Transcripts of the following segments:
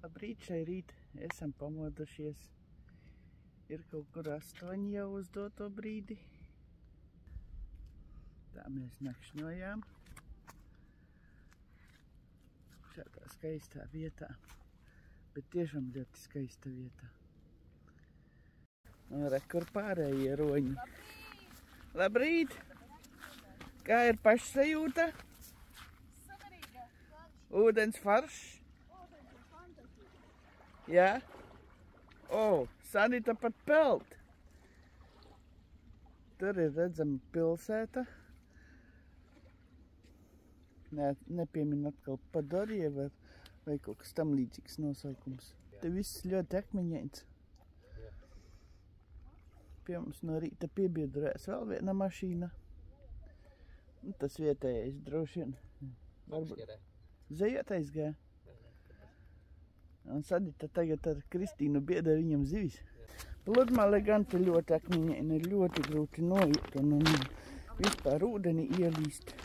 Labrīt, šai rīt esam pamodušies. Ir kaut kur 8 jau uz doto brīdi. Tā mēs nakšņojām. Šādā skaistā vietā. Bet tiešām ļoti skaista vietā. Un re, kur pārējie roņi. Labrīt! Kā ir pašsajūta? Sakarīga. Ūdens faršs? Jā? O, Sanita pat peld. Tur ir redzama pilsēta. Nepiemin atkal Padorija vai kaut kas tam līdzīgs nosaukums. Te viss ļoti akmeņains. Pie mums no rīta piebiedrēs vēl viena mašīna. Un tas vietējais droši vien. Zejot aizgāja. Un Sanita tagad ar Kristīnu biedē viņam zivis. Pludmale gan te ļoti akmeņaina, ļoti grūti noiet un vispār ūdeni ielīst.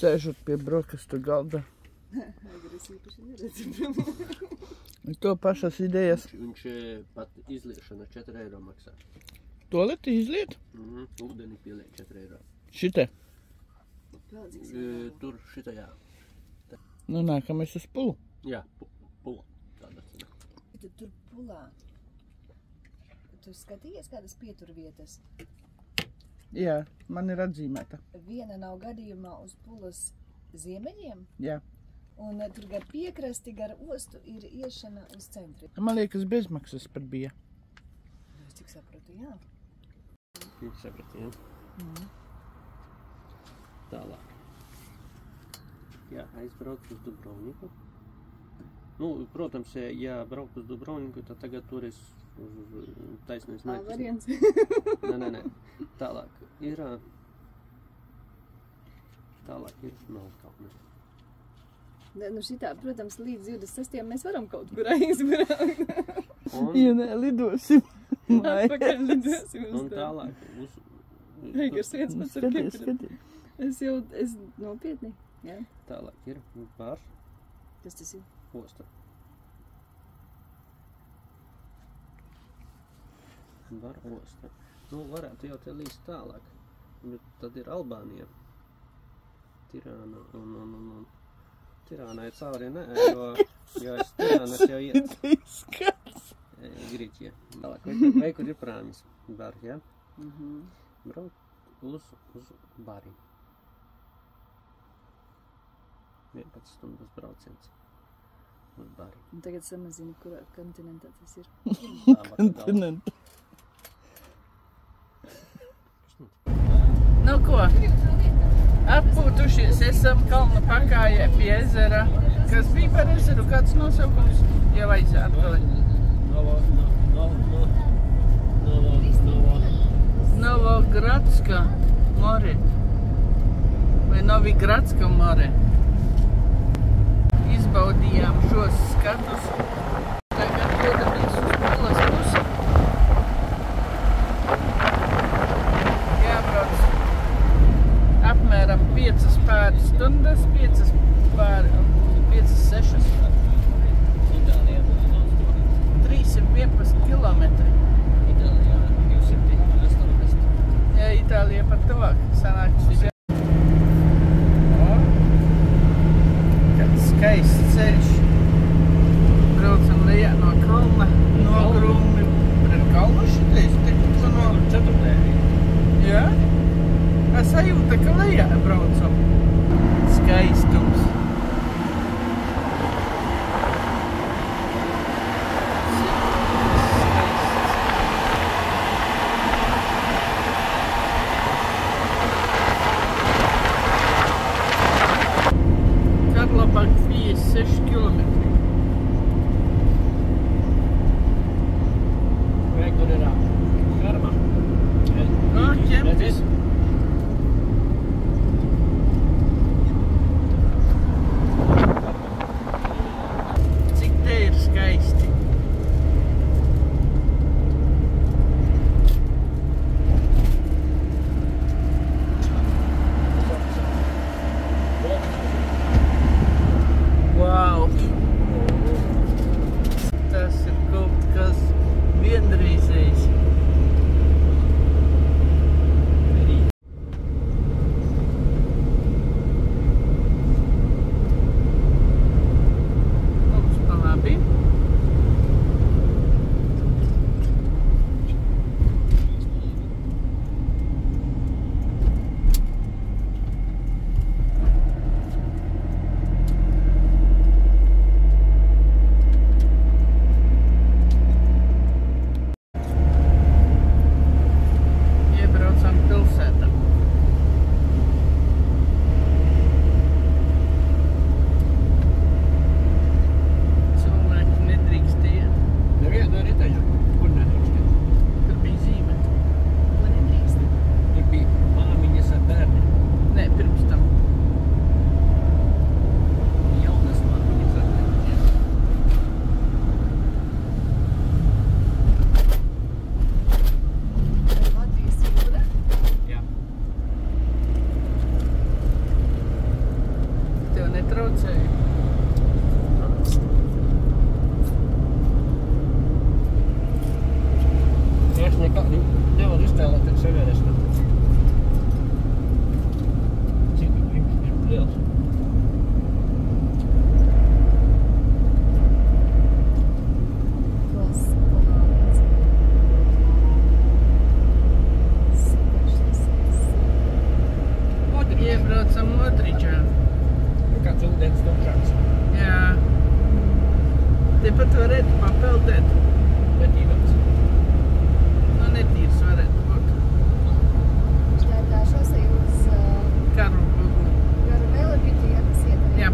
Sēžot pie brokastu galda. Agresīvi neredzam. To pašas idejas. Viņš pat izliešana 4 eiro maksā. Toaleti izliet? Ūdeni pieliek 4 eiro. Šite? Tur šita, jā. Nu, nākamais uz pulu. Jā, pula. Tāda cena. Tad tur pulā. Tu skatījies kādas pieturvietas? Jā, man ir atzīmēta. Viena nav gadījumā uz pulas ziemeļiem, Jā. un tur gar piekrasti, gar ostu ir iešana uz centri. Man liekas, bezmaksas pat bija. Es cik sapratu, jā. Saprati, jā. Tālāk. Jā, aizbrauc uz Dubrovniku. Nu, protams, ja braukt uz Dubrovniku, tad tagad tur es uz taisnības mērķis. Variants. Nē. Tālāk ir Melnkalne. Nu šitā, protams, līdz 26. mēs varam kaut kur aizbraukt. Ja nē, lidosim. Atpakaļ lidosim uz Un tālāk uz... Eigars viens pats ar Skaties. Es nopietni, jā. Tālāk ir Bar Kas tas ir? osta. Bar osta. Nu, varētu jau te līst tālāk. Bet tad ir Albānija. Tirāna un Tirānai cauri ne, jo es Tirānas jau iet. Grīķie. Vai kur ir Prāmis bar, ja? Brauc uz bari. 11 stundas brauciens uz bari. Un tagad samazini, kurā kontinentā tas ir. Kontinentā. Nu ko, atpūtušies esam kalna pakājē pie ezera. Kas bija par ezeru? Kāds nosaukums? Jau aizjāt atpakaļ. Novogradska more. Vai Novigradska more. Izbaudījām šos skatus. Tagad dodamies uz Pulas pusi. Jābrauc apmēram 5 pāri stundas, 5-6. 311 kilometri. Jā, Itālijā pat tuvāk sanāk šis. Kāds skaists ceļš. Braucam lejā no kalna, nogrūmi pret kalnu šitais. Jā? Sajūta, ka lejā braucam. Skaistums. Karlabag 56 kilometri. Vai kur ir ferma? Ķempis. Cik te ir skaisti. Wow! Tas ir kaut kas vienreizējs. Mums pa labi. Iebraucam pilsētā. Cilvēki nedrīkstēja. Nevienā riteņā. Kur nedrīkst? Tur bija zīme. Ko nedrīkst? Tur bija māmiņas ar bērniem. Nē, pirms tam. Jaunas māmiņas ar bērniem. Latvijas jūra. Jā. Tev netraucēja. Es nevaru iztēlēties Everestu. Cik viņš ir liels? Klas komāds. Iebraucam Modričā. Kāds ūdens tukšāks. Jā. Tepat varētu papeldēt. Netīvāks. Nu, netīrs varētu būt. Tā ir tā šosei uz Karlbagu. garu velobiti, ja, kas iet. Jā.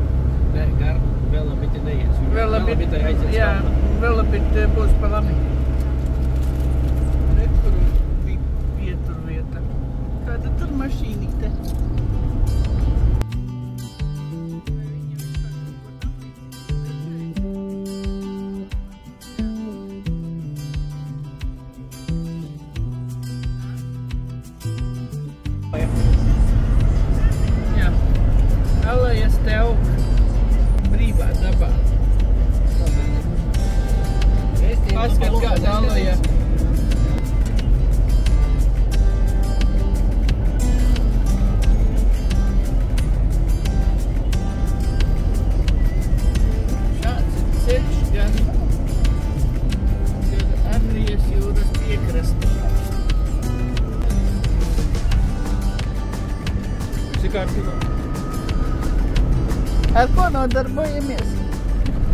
Nē, gar velobiti neies. Velobitai aiziet Jā, stāvā. velobiti būs pa labi. Re, kur bija pieturvieta. Kāda tur mašīnīte? Jā. Alejas te aug brīvā dabā. Paskat, kāda aleja. nodarbojamies.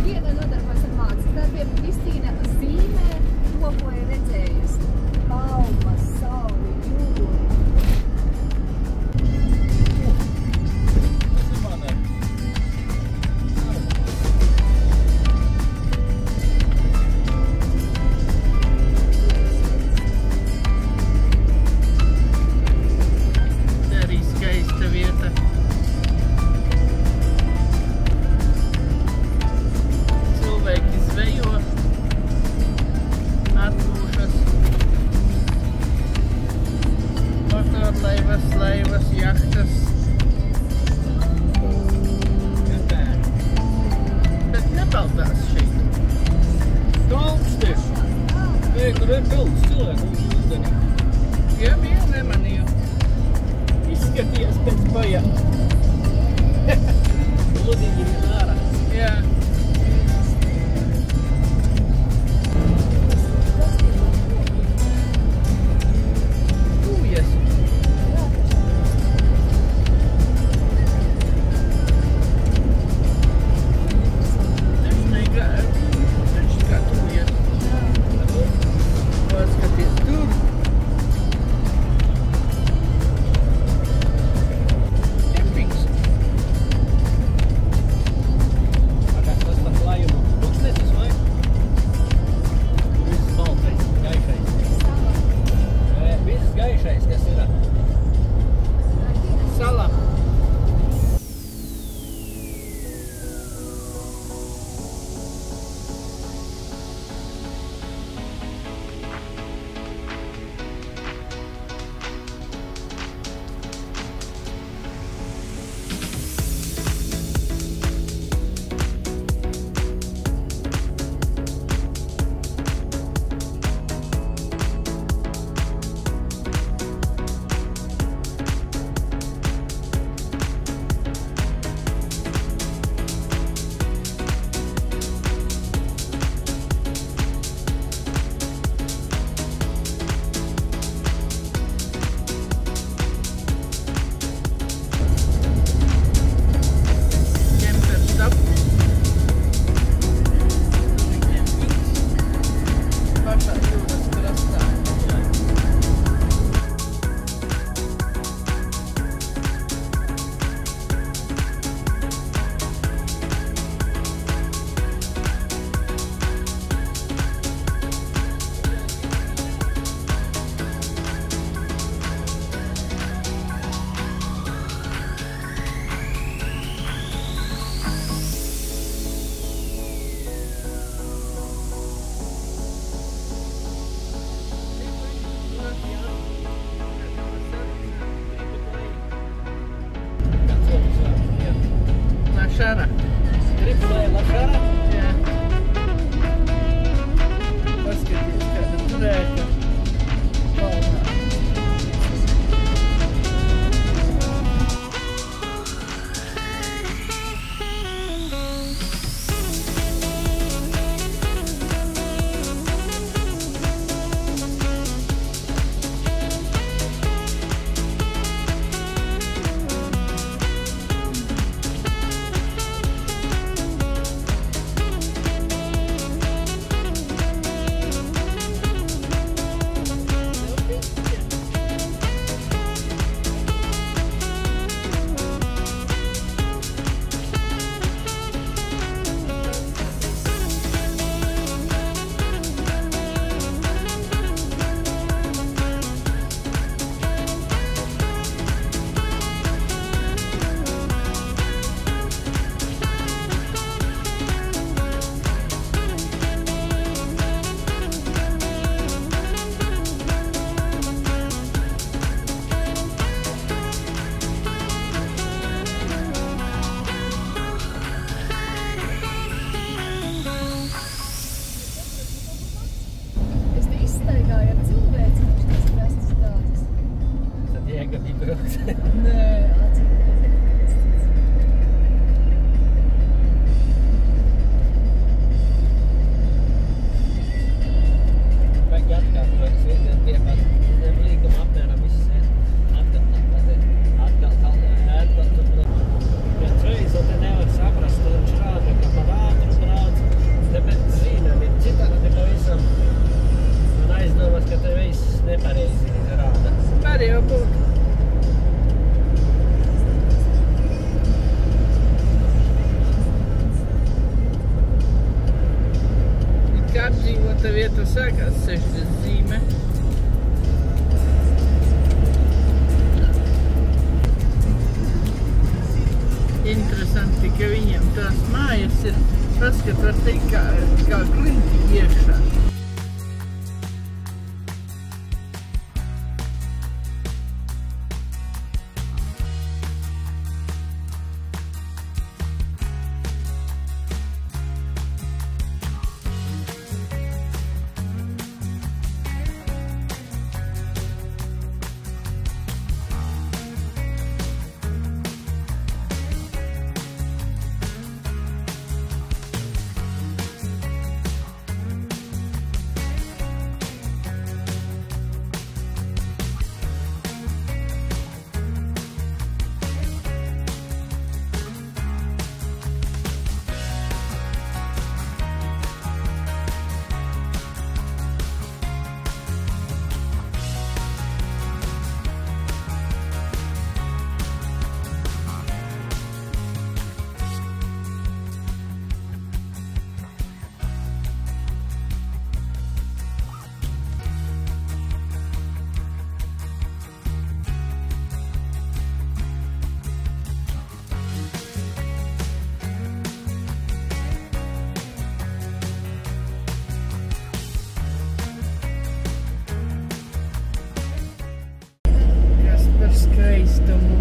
Viena nodarbojas ar mākslas darbiem, Kristīna zīmē to, ko ir redzējusi. Palmas, sauli, jūru. Laivas, jahtas. Bet nebaldās šeit. Augsti! Ei, tur ir daudz cilvēku uz ūdeni. Jā, bija nemanīju. Izskaties pēc bajām. Lodīgi ir ārā. Jā. Tūjies. Apdzīvota vieta sākās 60 zīme. Interesanti, ka viņiem tās mājas ir, paskat, var teikt, kā klinti iekšā. Skaistumu.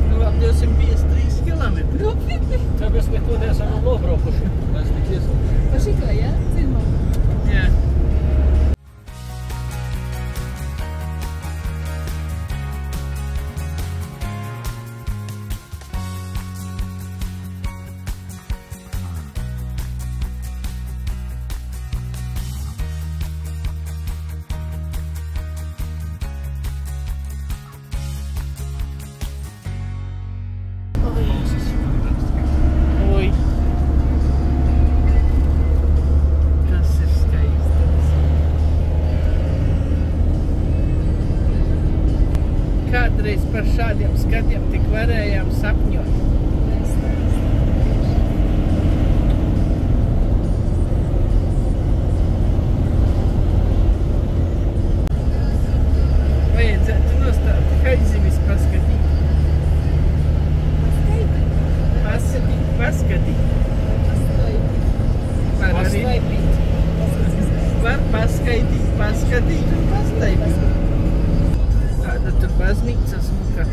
Nu, ap 253 kilometri. Tāpēc neko neesam nobraukuši. Mēs tik iesaukuši. Pa šito, ja? Dzirmā. Jā. Oi. Tas ir skaisti. Kādreiz par šādiem skatiem tik varējām sapņot. Vajadzētu nostāt haizivis paskatīt. Paskatīt. Var arī var paskaidīt un pastaipīt. Tāda tur baznīca smuka.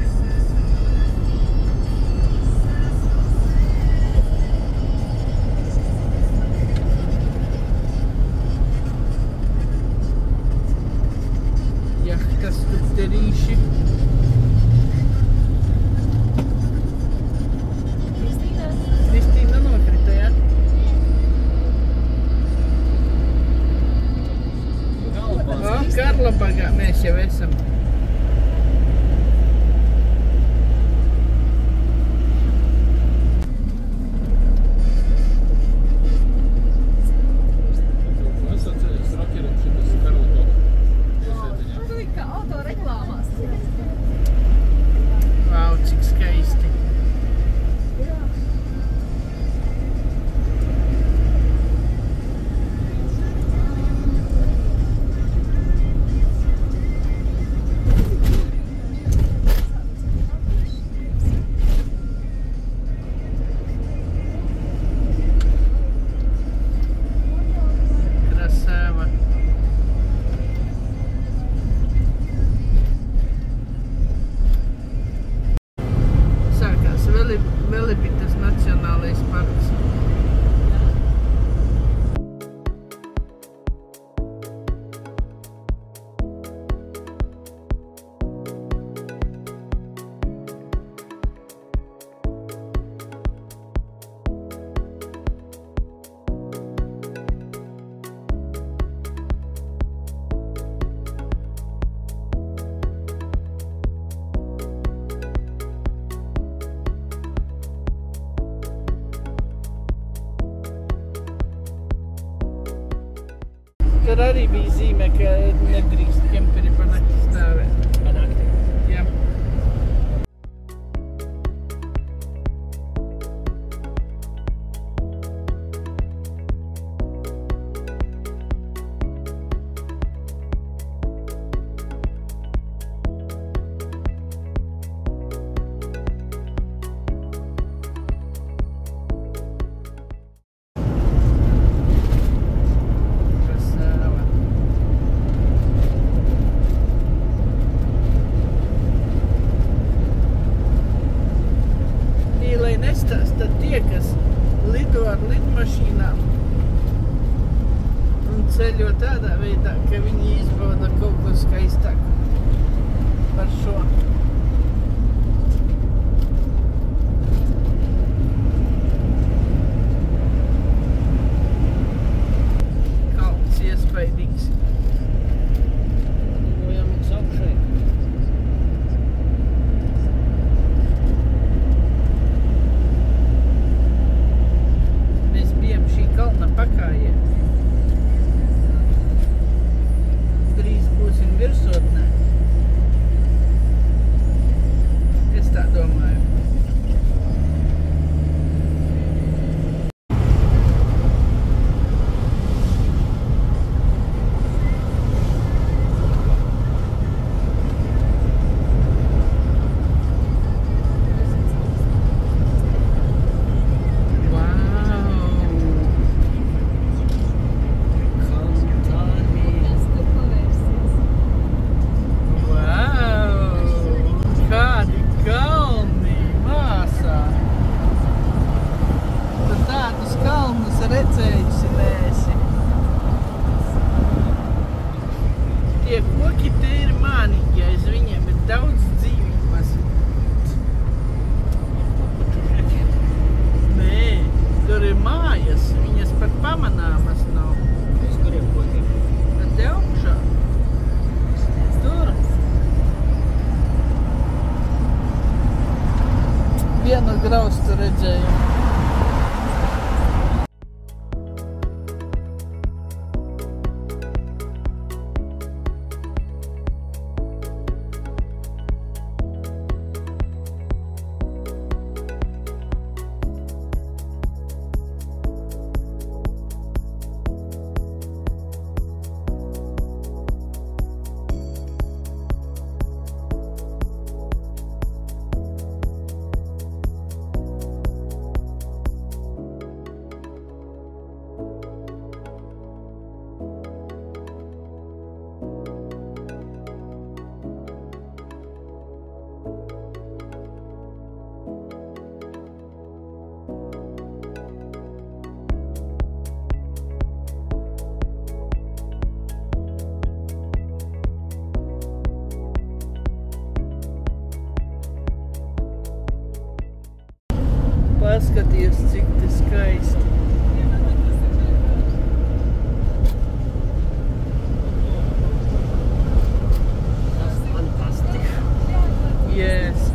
Jahtas tukterīši. Kristīna nokrita, ja? O, Karlopagā mēs jau esam. Es atceries rokeriem šitas Karlopagā. Tas ir kā auto reklāmās. Vau, cik skaisti. Krasava. Sākās Velibitas nacionālais parks. Tur arī bija zīme, ka nedrīkst kemperi pa nakti stāvēt. Pa nakti. Jā. Nestāsta tie, kas lido ar lidmašīnām un ceļo tādā veidā, ka viņi izbauda kaut ko skaistāku par šo. Kalns iespaidīgs. Lidojam uz augšai. Kalna pakājē. Drīz būsim virsotnē. Es tā domāju. Redzējusi neesi. Tie koki te ir mānīgi, aiz viņiem ir daudz dzīvības. Nē, tur ir mājas, viņas pat pamanāmas nav. Uz kuriem kokiem? Tad te augšā. Tur. Vienu graustu redzēju. Paskaties, cik te skaisti. Tas fantastiski. Yes.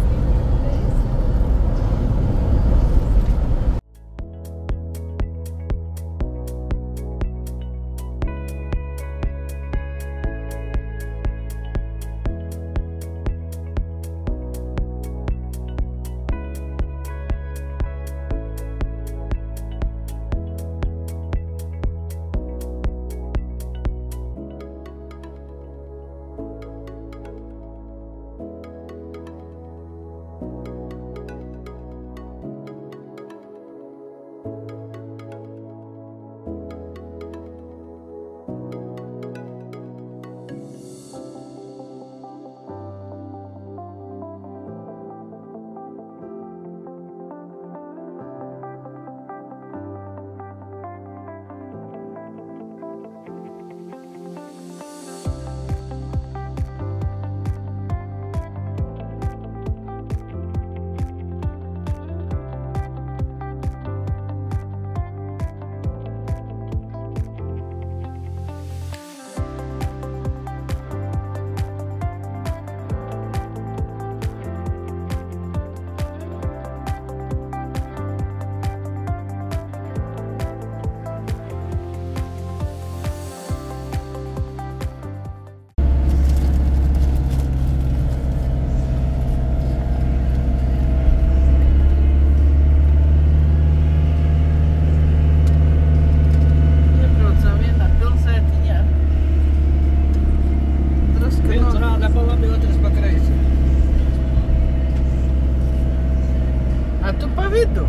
vidu.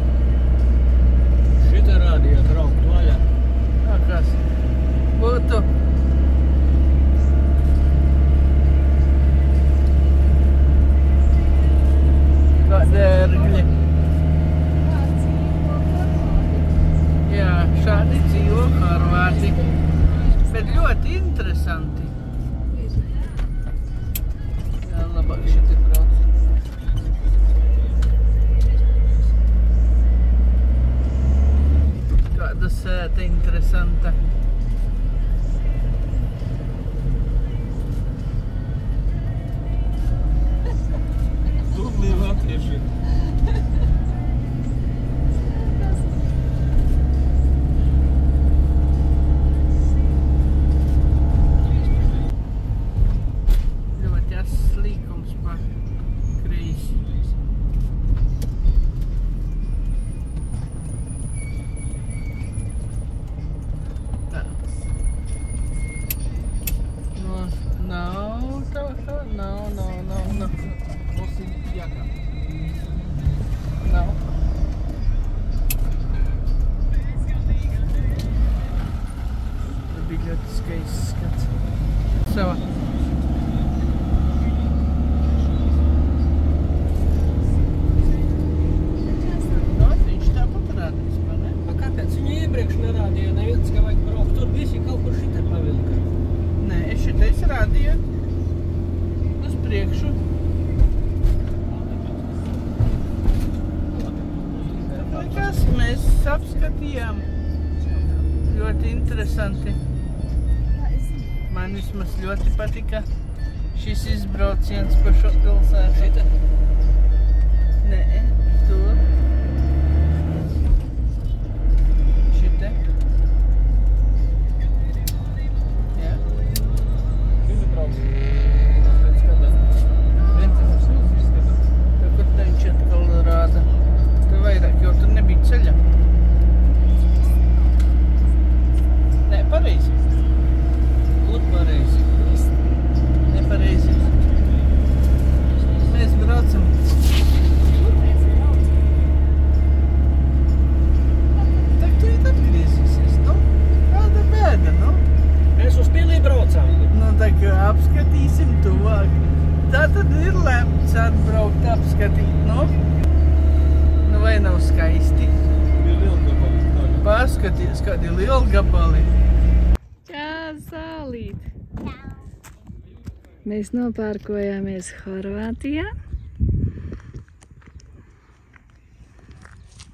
Šita rādījā traukt vaļā. Kas būtu? Kā dērgļi. Jā, šādi dzīvo Horvāti. Bet ļoti interesanti. Jā, labāk šeit brauc. Kāda sēta interesanta. Turlī latvieši. Ļoti asas līkums pa kreisi. Tā. No, nav tā, nav. Jakā. Nav. Tā bija ļoti skaists skats. Sava. Viņš tāpat rādīs, vai ne? Kāpēc viņu iepriekš nerādīja neviens, ka vajag braukt? Tur visi kaut kur šitā pavilka. Nē, šitais rādīja uz priekšu. Kas mēs apskatījām? Ļoti interesanti. Man vismaz ļoti patika šis izbrauciens pa šo pilsētu. Šita? Nē, tur. Šite. Jā. Šita brauc. Pēc kādā. Princesas jūs izskatāt. Tā, kur tā viņš atkal rāda. Tā vairāk, jo tur nebija ceļa. Nē, pareizi. Kur pareizi? Nepareizi. Mēs braucam. Tak tu ir atgriezīsies, nu? Kāda bēda, nu? Mēs uz pilī braucām. Nu, tā kā apskatīsim tuvāk. Tā tad ir lemts atbraukt, apskatīt, nu? Nu, vai nav skaisti? Bija lielgabali. Paskaties, kādi lielgabali. Čā, Zālīt! Mēs nopārkojāmies Horvātijā.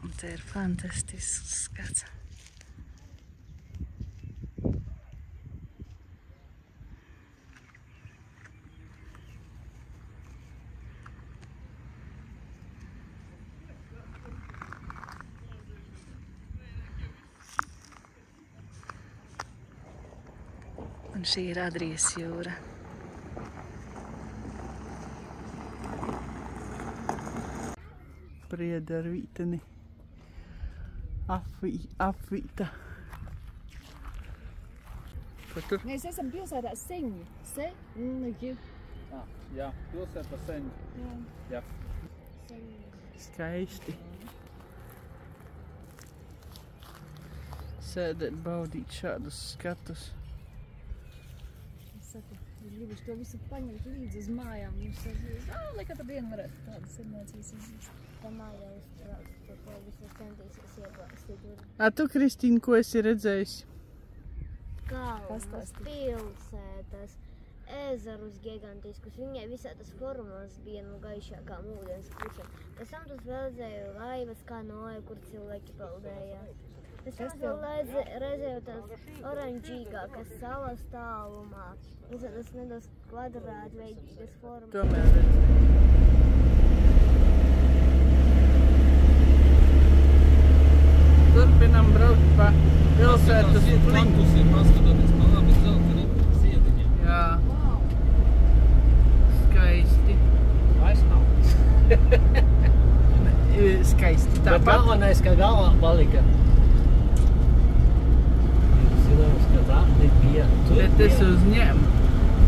Un te ir fantastisks skats. Un šī ir Adrijas jūra. Prieda ar vīteni. Apvīta. Ko tur? Mēs esam pilsētā Seņu. Seņu. Jā, pilsēta Seņu. Jā. Skaisti. Sēdēt, baudīt šādus skatus. Es saku, es gribu to visu paņemt līdzi uz mājām. Viņš saka, lai katru dienu varētu tādas emocijas izjust. Tā mājā uztrauc, par ko visu centīsies ieglāstīt. Tu, Kristīna, ko esi redzējusi? Kalnas, Pastāsti. pilsētas, ezerus gigantiskus. Viņai visādas formās bija no gaišākām ūdens pušiem. Pēc tam tas vēl redzēju laivas kā noja, kur cilvēki peldējās. Pēc tam vēl redzēju tās oranžīgākas salas tālumā. Visādas nedaudz kvadrātveidīgas formas. Tomēr redzēju. Turpinam braukt pa pilsētas pliņu. Paskatoties pa labi zelteniem ziediņiem. Jā. Skaisti. Vairs nav. Skaisti Bet tāpat. galvenais, ka galvā palika. Zināms, ka tā nebija. Bet es uzņēmu.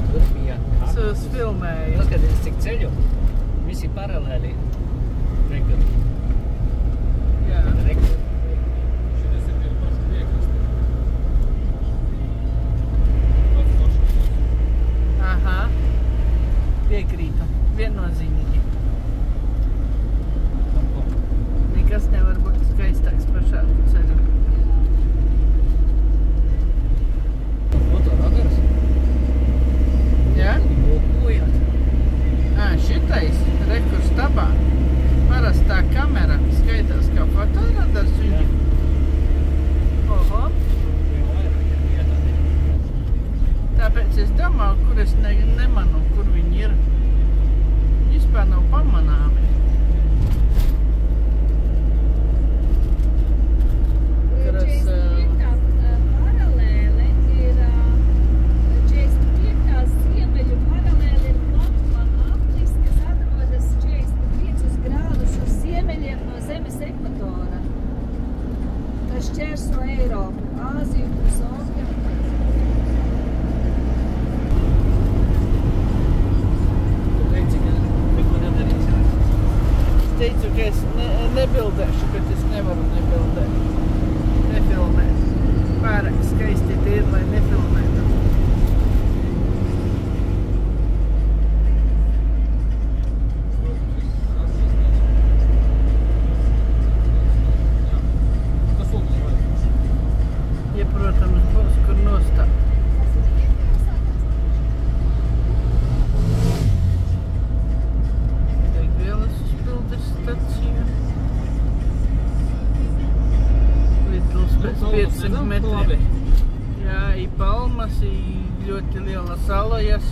Tur bija Es uzfilmēju. Paskaties, cik ceļu. Visi paralēli. Rekur. viennozīmīgi. Nekas nevar būt skaistāks par šādu ceļu. Fotoradars? Jā? Lūkojāt. Šitais, rekurs stabā. Parastā kamera skaitās kā fotoradars viņa. Oho. Tāpēc es domāju, kur es nemanu, kur viņi ir. Vispār nav pamanāmi. Paralēle ir 45. ziemeļu paralēle ir platuma aplis, kas atrodas 45 grādus uz ziemeļiem no Zemes ekvatora. Tas šķērso Eiropu, Āziju un Okeānu. Es teicu, ka es nebildēšu, bet es nevaru nebildēt. Nefilmēt. Pārāk skaisti te ir, lai nefilmētu. Ja, protams, būs, kur nostāt. Degvielas uzpildes stacija. Lidls pēc 500 metriem. Jā, i palmas, i ļoti lielas alajas.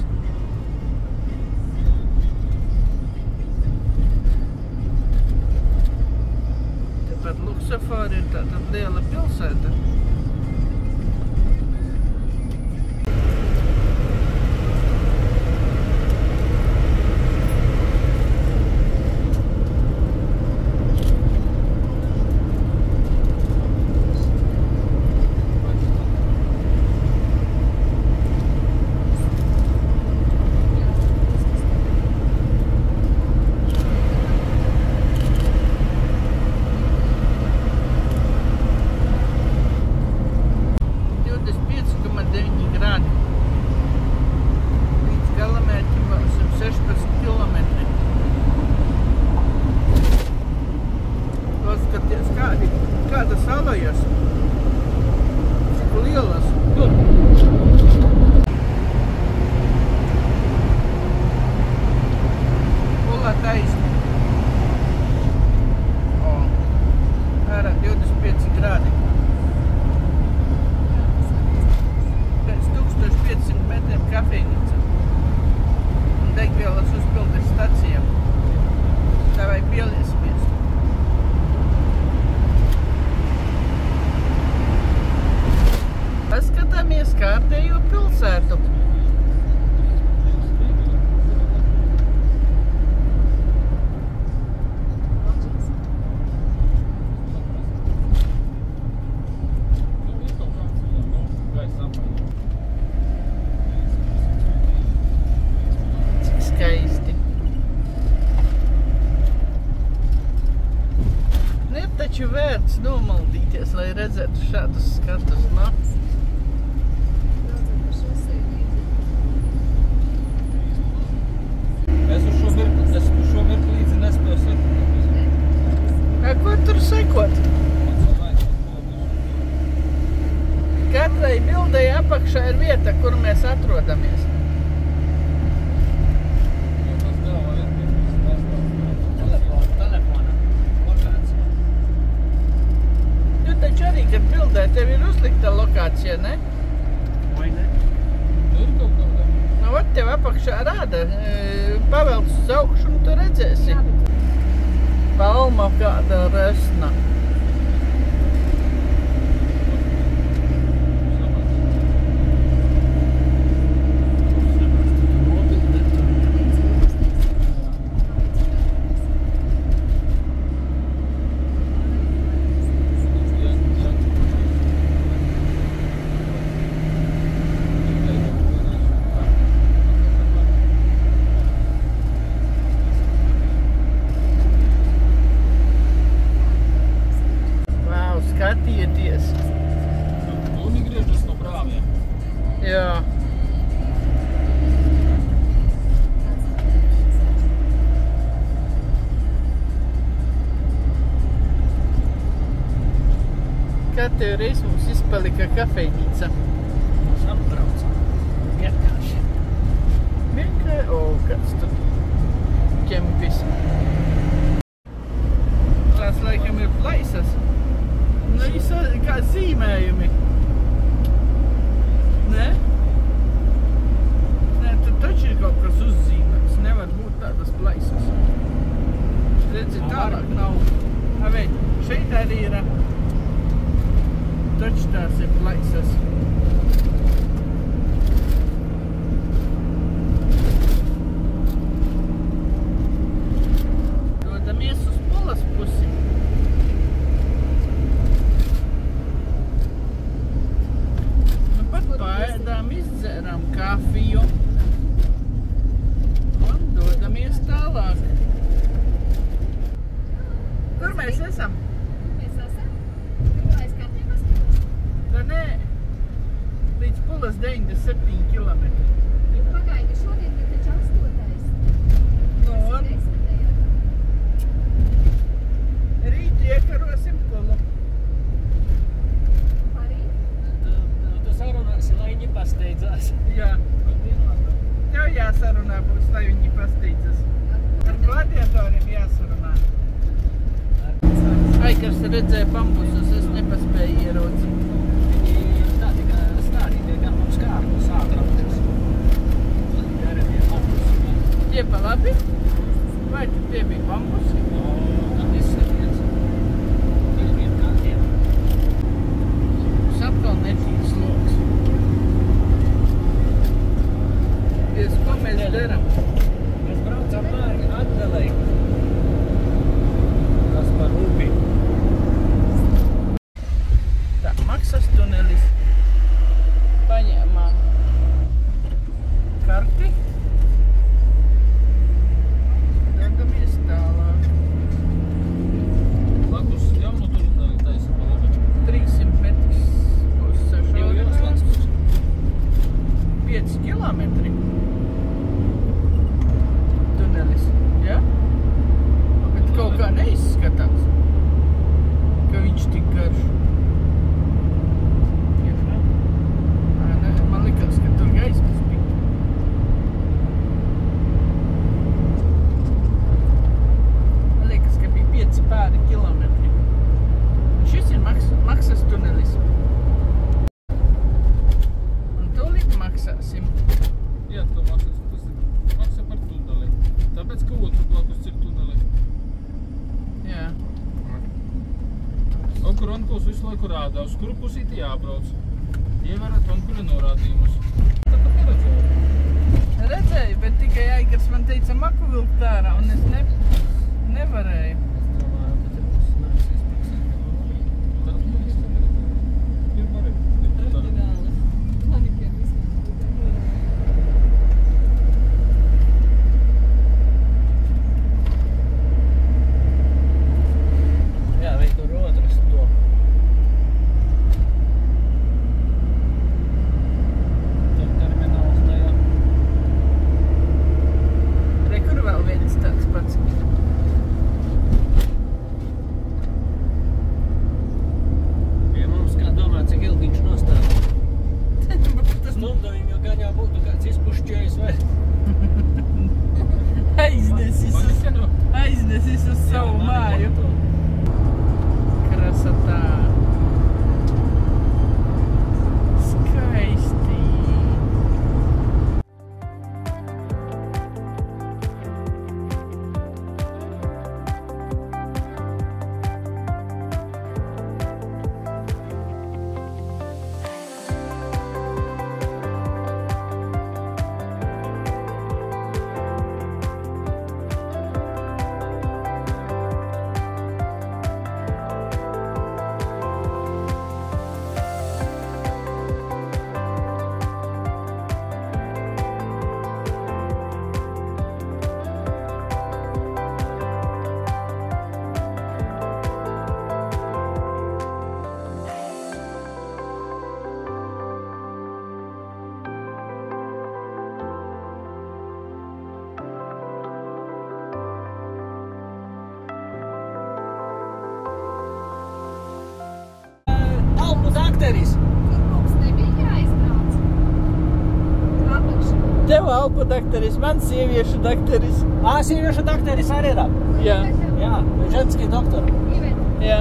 Tepat Luksafāri ir tātad liela pilsēta. Kādas alajas? Cik lielas? Tur! Pulā taisni. Ārā 25 grādi. Pēc 1500 metriem kafejnīca. Un degvielas uzpildes stacija. Tā vai pieliesimies. Paskatāmies kārtējo pilsētu. Cik skaisti. Ir taču vērts nomaldīties, lai redzētu šādus skatus, no? Es uz šo mirkli līdzi nespēju sekot. Ko tur sekot? Katrai bildei apakšā ir vieta, kur mēs atrodamies. Telefona lokācija. Tu taču arī, kad bildē, tev ir uzlikta lokācija, ne? Vai ne? Ir kaut kādā. Nu, vat tev apakšā rāda, pavelc uz augšu un tu redzēsi. Palma kāda resna. kārtējo reizi mums izpalika kafejnīca. Mēs apbraucam. Vienkārši. Vienkārši, kāds tur ķempis. Tās laikam ir plaisas. Nu, kā zīmējumi. Ne? Nē, tur taču ir kaut kas uzzīmēts. Nevar būt tādas plaisas. Redzi, tālāk nav. Vai, šeit arī ir. Taču tās ir plaisas. Dodamies uz Polas pusi. Nu, pat paēdām, izdzērām kafiju. Un dodamies tālāk. Kur mēs esam? Nē, līdz Pulas 97 kilometri. Pagaidi, šodien ir taču 8. No, rīt iekarosim Pulu. Parīt? Tu sarunāsi, lai viņi pasteidzās. Jā. Tev jāsarunā būs, lai viņi pasteidzas. Ar gladiatoriem jāsarunā. Aikars redzēja bambusus, es nepaspēju ieraudzīt. Tie pa labi? Vai tie bija bambusi? Tad izsakies. Tie kā tie. Mums atkal netīrs loks. Pies, ko mēs daram? Mēs braucam pāri atgalai. Tas par upi. Tā, maksas tunelis. Paņēmām karti. Dodamies tālāk. Blakus jaunu tuneli taisa pa labi. 300 metrus būs sašaurinājums. Slats. 5 kilometri. Tunelis, ja? Bet kaut kā neizskatās, ka viņš tik garš. Man likās, ka tur gaismas bija. Man liekas, ka bija 5 pāri kilometri. Šis ir maksas tunelis. Un tūlīt maksāsim. Jā, to maksas. Tas ir maksa par tuneli. Tāpēc, ka otru blakus ir tuneli. Jā. Kur Onkurs visu laiku rādā, uz kuru pusīti jābrauc. Ievērat Onkura norādījumus. Tāpat neredzēju. Redzēju, bet tikai Aikars man teica maku vilkt ārā, un es nevarēju. Es domāju, ka te būs nāks izmaksīt. Tas man izsaka. Pirmā reize. Manikiem vismaz. Jā, vai tur otrs to. Tur termināls tajā. Re, kur vēl viens tāds pats. Pie mums, kā domā, cik ilgi viņš nostāv. Stundavim jau gan jau būtu kāds izpušķējis vai... Aiznesis uz savu māju. Krasotā. Skaisti. dakteris? Tur mums nebija jāizbrauc. Apakšā. Tev alpu dakteris, man sieviešu dakteris. Sieviešu dakteris arī ir. Jā, Jā, ženskī doktori. Iveta, jā.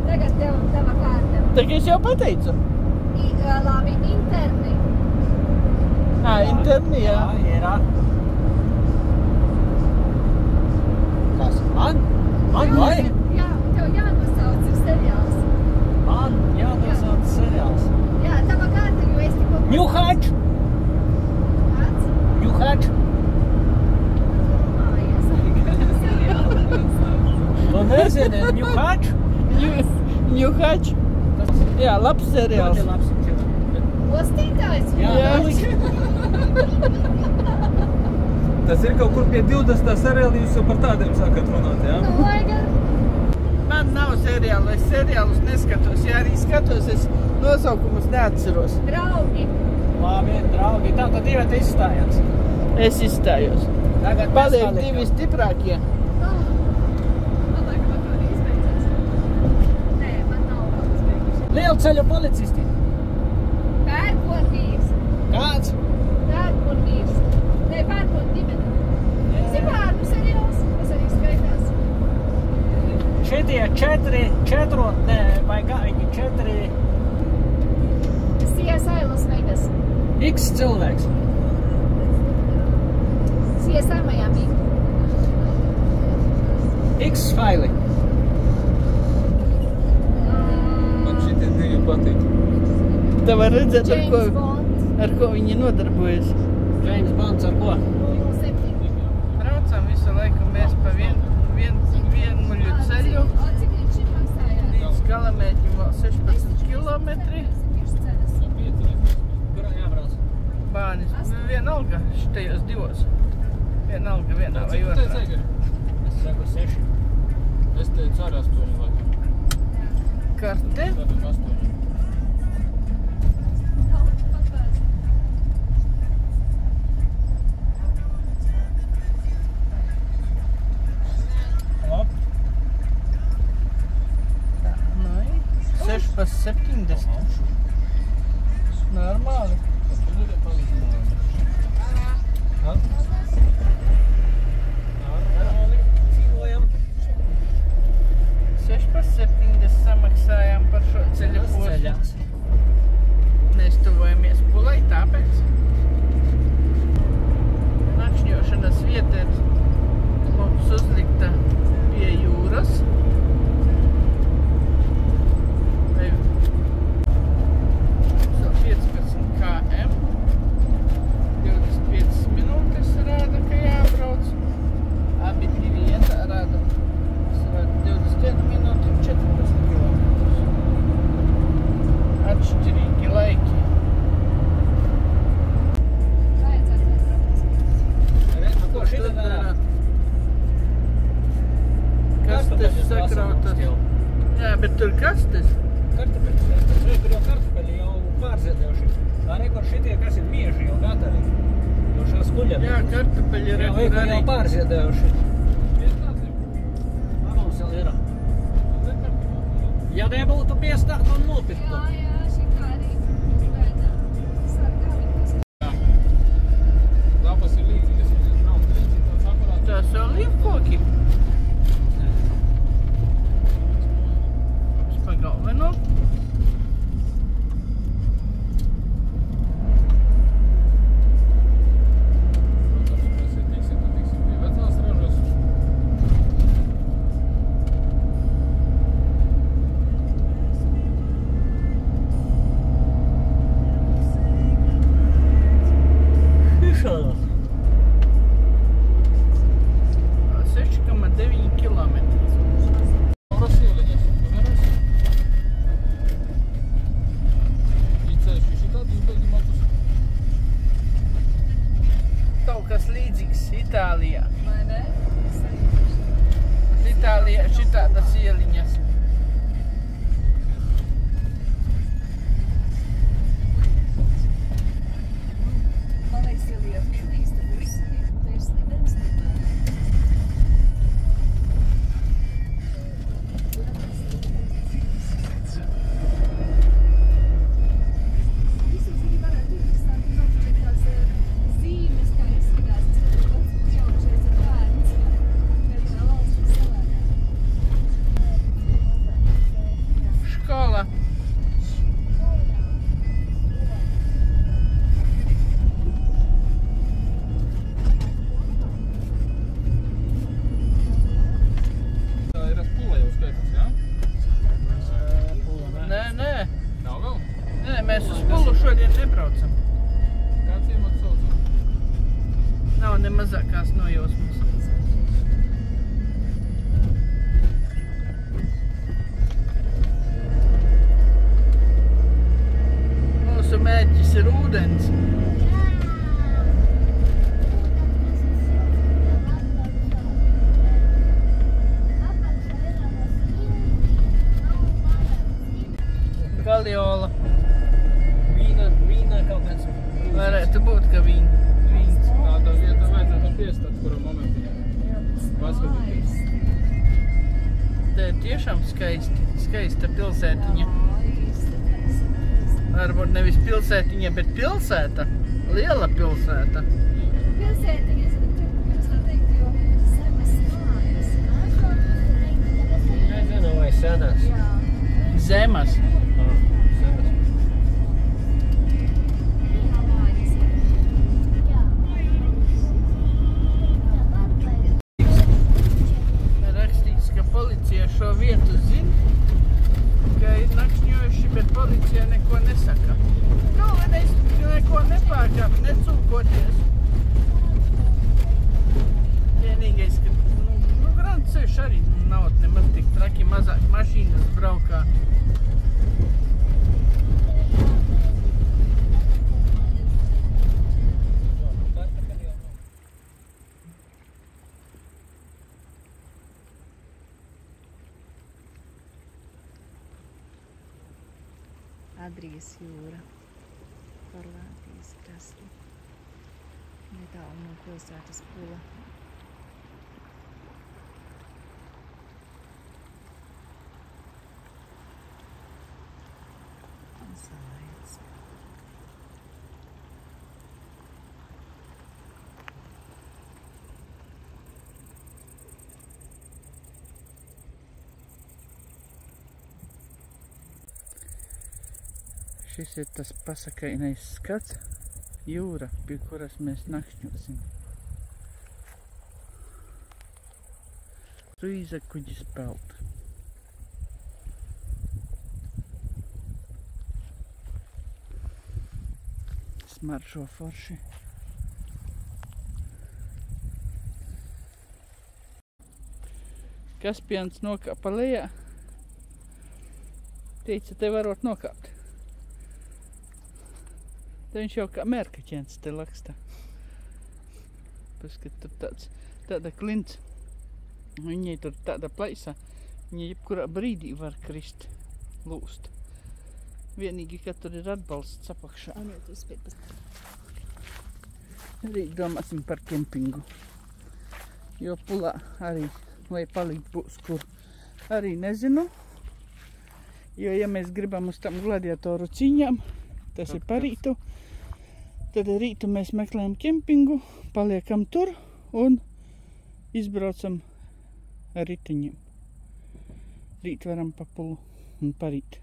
tagad tev tava kārta. Tā kā es jau pateicu. Labi, interni. Interni, jā. Ir. Kas? Man vai? Jā, tev jānosauc ir seriāls. Man jānosauc seriāls. Jā, tava kārta, jo es tikko... Ņuhač! Kāds? Ņuhač! Tu nezini, Ņuhač? Ņuhač. Jā, labs seriāls. Ļoti labs. Ostītājs? Jā. Tas ir kaut kur pie 20. seriāla, jūs jau par tādiem sākat runāt, jā? Nu, lai gan. Man nav seriālu, es seriālus neskatos. Ja arī skatos, es nosaukumus neatceros. Draugi. Labi, draugi. Tā tad Iveta izstājās. Es izstājos. Tagad Paliek mēs divi stiprākie. Man liekas, man to arī izbeidzās. Nē, man nav vēl izbeiguši. Lielceļu policisti. Pērkonvīrs. Kāds? Pērkonvīrs. Nē, pērkon ģimene. Esi bērnu seriāls, kas arī skaitās. Šitie četri, vai gaigi četri CSI Las Vegas. X cilvēks. CSI Miami. X faili. Man šitie divi patīk. Tā var redzēt, James Bond. ar ko viņi nodarbojas. James Bonds ar ko? 07. Braucam visu laiku mēs pa vienmuļu ceļu. O, cik viņš šim maksājāt? Līdz galamērķim vēl 16 kilometri. Kurā jābrauc? Bānis. Vienalga šitajos divos. Vienalga vienā vai Cik tu teici, otrā. Egari? Es saku 6. Es teicu arī 8 laikam. Karte. Tātad 8. Labi. Tā, nu, 6 pa 70. Normāli. Normāli. Dzīvojam. 6 pa 70 samaksājām par šo ceļu posmu. Ceļās. Mēs tuvojamies Pulai, tāpēc nakšņošanas vieta ir mums uzlikta pie jūras. Vai 15 km, 25 minūtes rāda, ka jābrauc. Abi vieta rāda 21 minūti un 14 km. Atšķirīgi laiki. Ko šitā dara? Kastes sakrautas. Jā, bet tur kastes. Kartupeļus. Tur jau kartupeļi jau pārziedējuši. Arī kur šitie, kas ir mieži jau gatavi. Jo šās kuļami. Jā, kartupeļi ir jau arī. jau pārziedējuši. Mums vēl ir. Ja nebūtu piestārt un nopirkt. Jā, šitā arī gaitā. Sargā viņus. Lapas ir līdzīgas, viņas braukt līdzīgi tāds aparāts. Tas jau līvkoki. Pa galveno. Protams, mēs ir tiksim pie vecās ražas. Šādā. 6,9 km. Auras ieliņas, tu nerasi? Īceļš ir šitādi izbeigi matus. Kaut kas līdzīgs Itālijā. Vai ne? Itālijā šitādas ieliņas. Man liekas, Ilija pilnīs, tad ir slidens. Te ir tiešām skaista pilsētiņa. Varbūt nevis pilsētiņa, bet pilsēta. Liela pilsēta. Pilsētiņas, pirms tā teikt, jo zemes mājas. Nezinu, vai senas. Jā. Zemes. Senas. Rakstīts, ka policija šo vietu zina, ka ir nakšņojuši, bet policija neko nesaka. Galvenais neko nepārkāp, necūkoties. Vienīgais, ka Grand ceļš arī nav nemaz tik traki, mazāk mašīnas braukā. Adrijas jūra par Latvijas krastu. Netālu no pilsētas Pula. Un saulēts. Šis ir tas pasakainais skats, jūra, pie kuras mēs nakšņosim. Kruīza kuģis peld. Smaržo forši. Kaspians nokāpa lejā. Teica, te varot nokāpt. Te viņš jau kā mērkaķens te laksta. Paskat, tur tāda klints. Viņai tur tāda plaisa. Viņa jebkurā brīdī var krist, lūst. Vienīgi, ka tur ir atbalsts apakšā. Arī domāsim par kempingu. Jo Pulā arī, lai palikt būs kur, arī nezinu. Jo, ja mēs gribam uz tam gladiatoru cīņām, tas ir par rītu. Tad rītu mēs meklējam kempingu, paliekam tur un izbraucam ar ritiņiem. Rīt varam pa Pulu un parīt.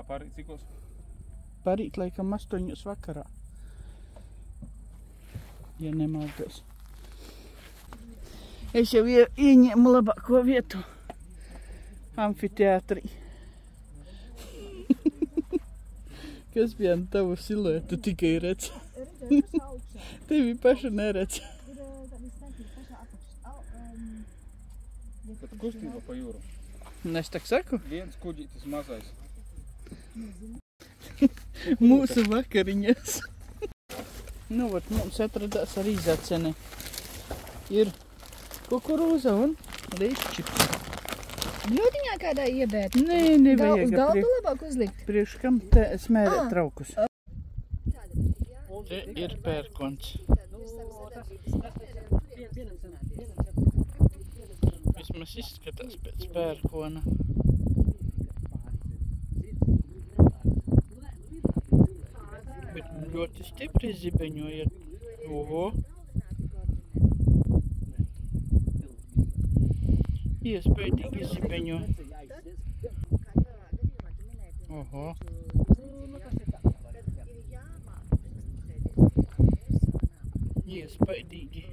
Parīt cikos? Parīt laikam 8 vakarā. Ja nemaldos. Es jau ieņēmu labāko vietu amfiteātrī. Kas bija tavu siluetu tikai redz? Tevi pašu neredz. Tad kustība pa jūru. Es tak saku? Viens kuģītis mazais. Mūsu vakariņas. Nu, vat mums atradās arī zacene. Ir kukurūza un lišķi. Bļodiņā kādā iebēt? Nē, nevajag. Uz galdu labāk uzlikt? Priekš kam te smērēt traukus. Te ir pērkons. Vismaz izskatās pēc pērkona. Bet ļoti stipri zibeņoja. Oho. Iespējīgi zibeņo. Oho. Iespējīgi.